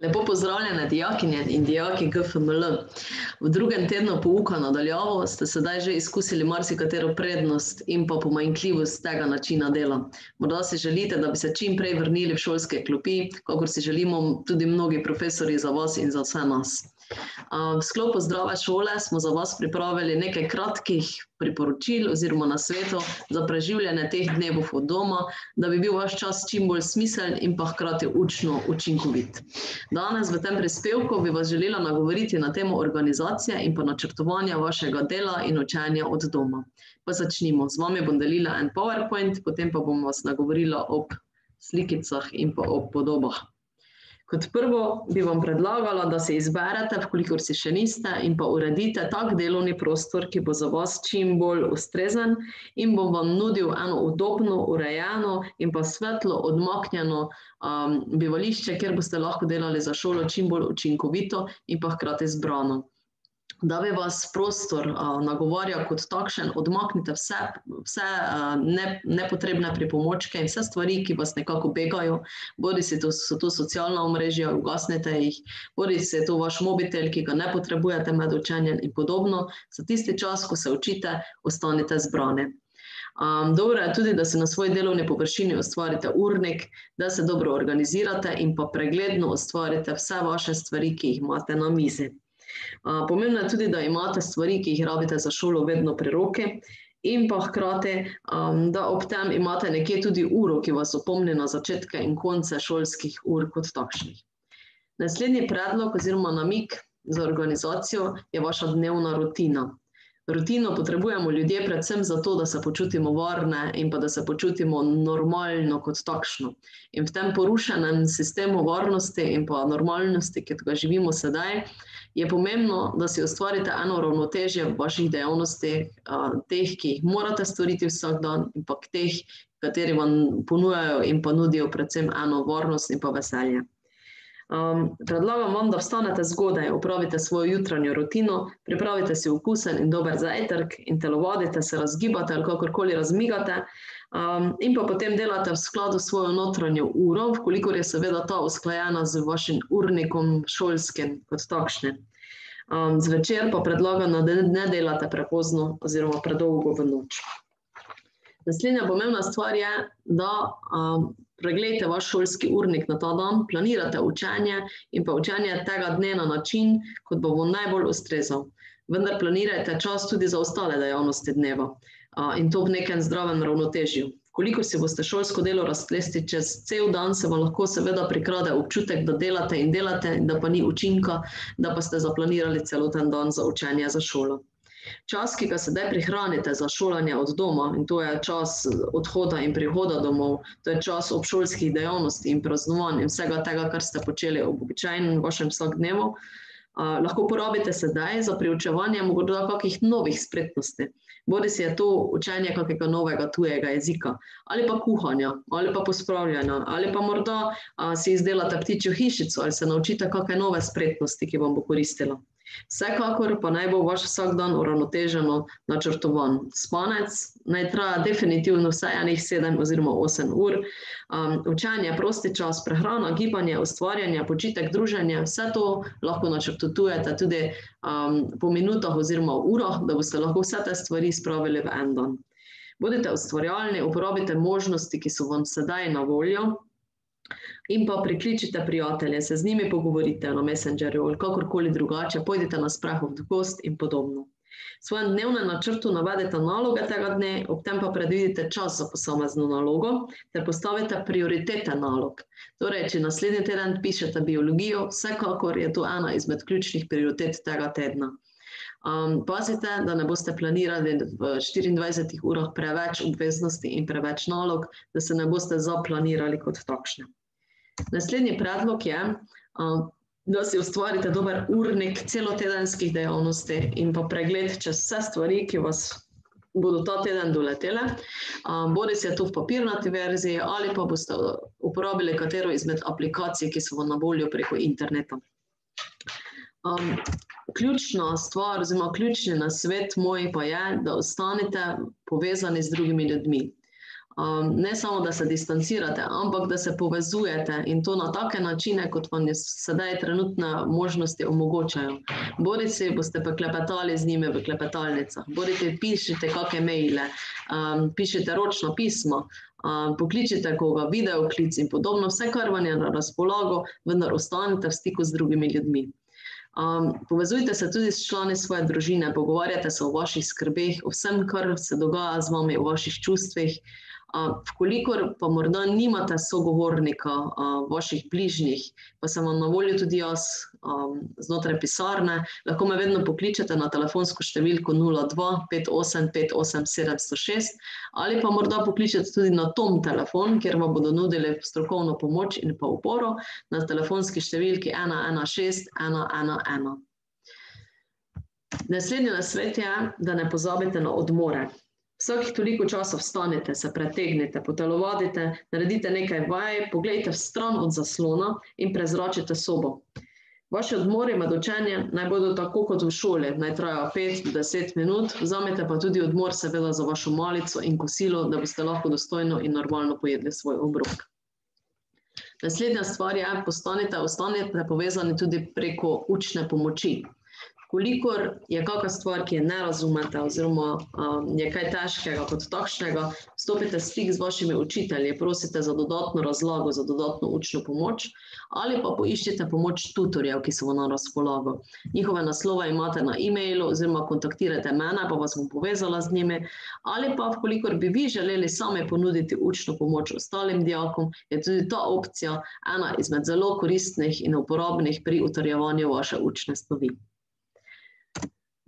Lepo pozdravljene dijakinje in dijaki GFML. V drugem tednu pouka na daljavo ste sedaj že izkusili marsikatero prednost in pa pomanjkljivost tega načina dela. Morda si želite, da bi se čim prej vrnili v šolske klopi, kakor si želimo tudi mnogi profesorji za vas in za vse nas. V sklopu Zdrave šole smo za vas pripravili nekaj kratkih priporočil oziroma nasvetov za preživljanje teh dnevov od doma, da bi bil vaš čas čim bolj smiseln in pa hkrati učno učinkovit. Danes v tem prispevku bi vas želela nagovoriti na temo organizacije in pa načrtovanja vašega dela in učenja od doma. Pa začnimo. Z vami bom delila en PowerPoint, potem pa bom vas nagovorila ob slikicah in pa ob podobah. Kot prvo bi vam predlagala, da se izberete, vkolikor si še niste, in pa uredite tak delovni prostor, ki bo za vas čim bolj ustrezen in bo vam nudil eno udobno, urejeno in pa svetlo odmaknjeno bivališče, kjer boste lahko delali za šolo čim bolj učinkovito in pa hkrati zbrano. Da bi vas prostor nagovarjal kot takšen, odmaknite vse nepotrebne pripomočke in vse stvari, ki vas nekako begajo, bodisi so to socialna omrežja, ugasnite jih, bodisi je to vaš mobitel, ki ga ne potrebujete med učenjem in podobno. Za tisti čas, ko se učite, ostanite zbrani. Dobro je tudi, da si na svoji delovni površini ustvarite urnik, da se dobro organizirate in pa pregledno ustvarite vse vaše stvari, ki jih imate na mizi. Pomembno je tudi, da imate stvari, ki jih rabite za šolo, vedno pri roki in pa hkrati, da ob tem imate nekje tudi uro, ki vas opomni na začetke in konce šolskih ur kot takšnih. Naslednji predlog oziroma namig za organizacijo je vaša dnevna rutina. Rutino potrebujemo ljudje predvsem zato, da se počutimo varne in pa da se počutimo normalno kot takšno. In v tem porušenem sistemu varnosti in pa normalnosti, ki ga živimo sedaj, je pomembno, da si ustvarite eno ravnotežje v vaših dejavnostih, teh, ki jih morate storiti vsak dan in pa teh, kateri vam ponujajo in pa nudijo predvsem eno varnost in pa veselje. Predlagam vam, da vstanete zgodaj, opravite svojo jutranjo rutino, pripravite si okusen in dober zajtrk in telovadite, se razgibate ali kakorkoli razmigate in pa potem delate v skladu s svojo notranjo uro, vkolikor je seveda ta usklajena z vašim urnikom šolskim kot takšnim. Zvečer pa predlagam, da ne delate prepozno oziroma predolgo v noč. Naslednja pomembna stvar je, da preglejte vaš šolski urnik na ta dan, planirate učenje in pa učenje tega dne na način, kot bo vam najbolj ustrezal. Vendar planirajte čas tudi za ostale dejavnosti dneva in to v nekem zdravem ravnotežju. Koliko si boste šolsko delo razplesti čez cel dan, se vam lahko seveda prikrade občutek, da delate in da pa ni učinka, da pa ste zaplanirali celoten dan za učenje za šolo. Čas, ki ga sedaj prihranite za šolanje od doma, in to je čas odhoda in prihoda domov, to je čas obšolskih dejavnosti in praznovanj in vsega tega, kar ste počeli ob običajnem vašem vsakdnevu, lahko porabite sedaj za priučevanje morda kakih novih spretnosti. Bodisi je to učenje kakega novega tujega jezika, ali pa kuhanja, ali pa pospravljanja, ali pa morda si izdelate ptičjo hišico, ali se naučite kakšne nove spretnosti, ki vam bo koristila. Vsekakor pa naj bo vaš vsak dan uravnoteženo načrtovan. Spanec naj traja definitivno vsaj enih 7 oziroma 8 ur. Učenje, prosti čas, prehrana, gibanje, ustvarjanje, počitek, druženje, vse to lahko načrtujete tudi po minutah oziroma urah, da boste lahko vse te stvari spravili v en dan. Bodite ustvarjalni, uporabite možnosti, ki so vam sedaj na voljo, in pa prikličite prijatelje, se z njimi pogovorite na Messengerju ali kakorkoli drugače, pojdite na sprehod v gost in podobno. V svojem dnevnem načrtu navedete naloge tega dne, ob tem pa predvidite čas za posamezno nalogo ter postavite prioritete nalog. Torej, če naslednji teden pišete biologijo, vsekakor je to ena izmed ključnih prioritet tega tedna. Pazite, da ne boste planirali v 24 urah preveč obveznosti in preveč nalog, da se ne boste zaplanirali kot takšne. Naslednji predlog je, da si ustvarite dober urnik celotedenskih dejavnosti in pa pregled čez vse stvari, ki vas bodo ta teden doletele. Bodisi je to v papirnati verziji ali pa boste uporabili katero izmed aplikacij, ki so vam na voljo preko interneta. Ključna stvar oziroma ključni nasvet moj pa je, da ostanete povezani z drugimi ljudmi. ne samo, da se distancirate, ampak da se povezujete in to na take načine, kot vam sedaj trenutne možnosti omogočajo. Bodisi boste pa klepetali z njimi v klepetalnicah, bodite pišite kakšne maile, pišite ročno pismo, pokličite koga, videoklic in podobno, vse, kar vam je na razpolago, vendar ostanite v stiku z drugimi ljudmi. Povezujte se tudi s člani svoje družine, pogovarjate se o vaših skrbeh, o vsem, kar se dogaja z vami, o vaših čustvih. Vkolikor pa morda nimate sogovornika vaših bližnjih, pa sem vam na voljo tudi jaz znotraj pisarne, lahko me vedno pokličete na telefonsko številko 02 58 58 706 ali pa morda pokličete tudi na Tom telefon, kjer vam bodo nudili strokovno pomoč in pa oporo na telefonski številki 116 111. Naslednji nasvet je, da ne pozabite na odmore. Vsakih toliko časa vstanite, se pretegnite, potelovadite, naredite nekaj vaj, poglejte stran od zaslona in prezračite sobo. Vaši odmori med učenjem naj bodo tako kot v šoli, naj trajajo 5 do 10 minut, vzamete pa tudi odmor seveda za vašo malico in kosilo, da boste lahko dostojno in normalno pojedli svoj obrok. Naslednja stvar je, ostanite povezani tudi preko učne pomoči. Kolikor je kakšna stvar, ki je ne razumete oziroma je kaj težkega kot takšnega, stopite v stik z vašimi učitelji, prosite za dodatno razlago, za dodatno učno pomoč ali pa poiščite pomoč tutorjev, ki so vam na razpolago. Njihove naslove imate na e-mailu oziroma kontaktirajte mene, pa vas bom povezala z njimi, ali pa vkolikor bi vi želeli sami ponuditi učno pomoč ostalim dijakom, je tudi ta opcija ena izmed zelo koristnih in uporabnih pri utrjevanju vaše učne snovi.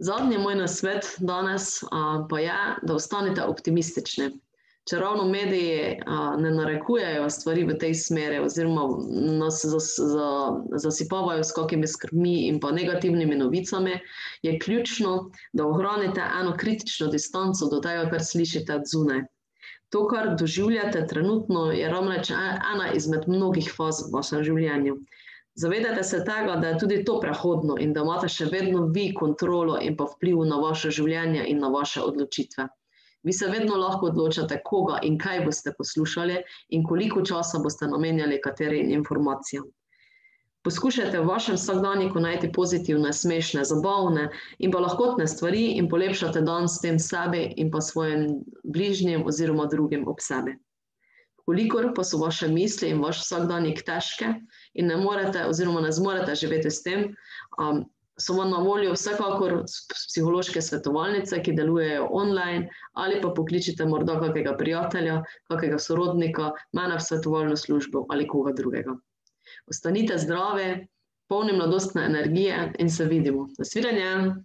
Zadnji moj nasvet danes pa je, da ostanite optimistični. Če ravno mediji ne narekujejo stvari v tej smeri oziroma nas zasipavajo s kakimi skrbmi in pa negativnimi novicami, je ključno, da ohranite eno kritično distanco do tega, kar slišite od zunaj. To, kar doživljate trenutno, je namreč ena izmed mnogih faz v vašem življenju. Zavedajte se tega, da je tudi to prehodno in da imate še vedno vi kontrolo in pa vpliv na vaše življenje in na vaše odločitve. Vi se vedno lahko odločate, koga in kaj boste poslušali in koliko časa boste namenjali katerim informacijam. Poskušajte v vašem vsakdanjiku najti pozitivne, smešne, zabavne in pa lahkotne stvari in polepšate dan s tem sebi in pa svojim bližnjim oziroma drugim ob sebi. Kolikor pa so vaše misli in vaš vsakdanjik težke in ne morete oziroma ne zmorete živeti s tem, so vam na voljo vsekakor psihološke svetovalnice, ki delujejo online, ali pa pokličite morda kakega prijatelja, kakega sorodnika, mene v svetovalno službo ali koga drugega. Ostanite zdravi, polni mladostne energije in se vidimo. Nasvidenje!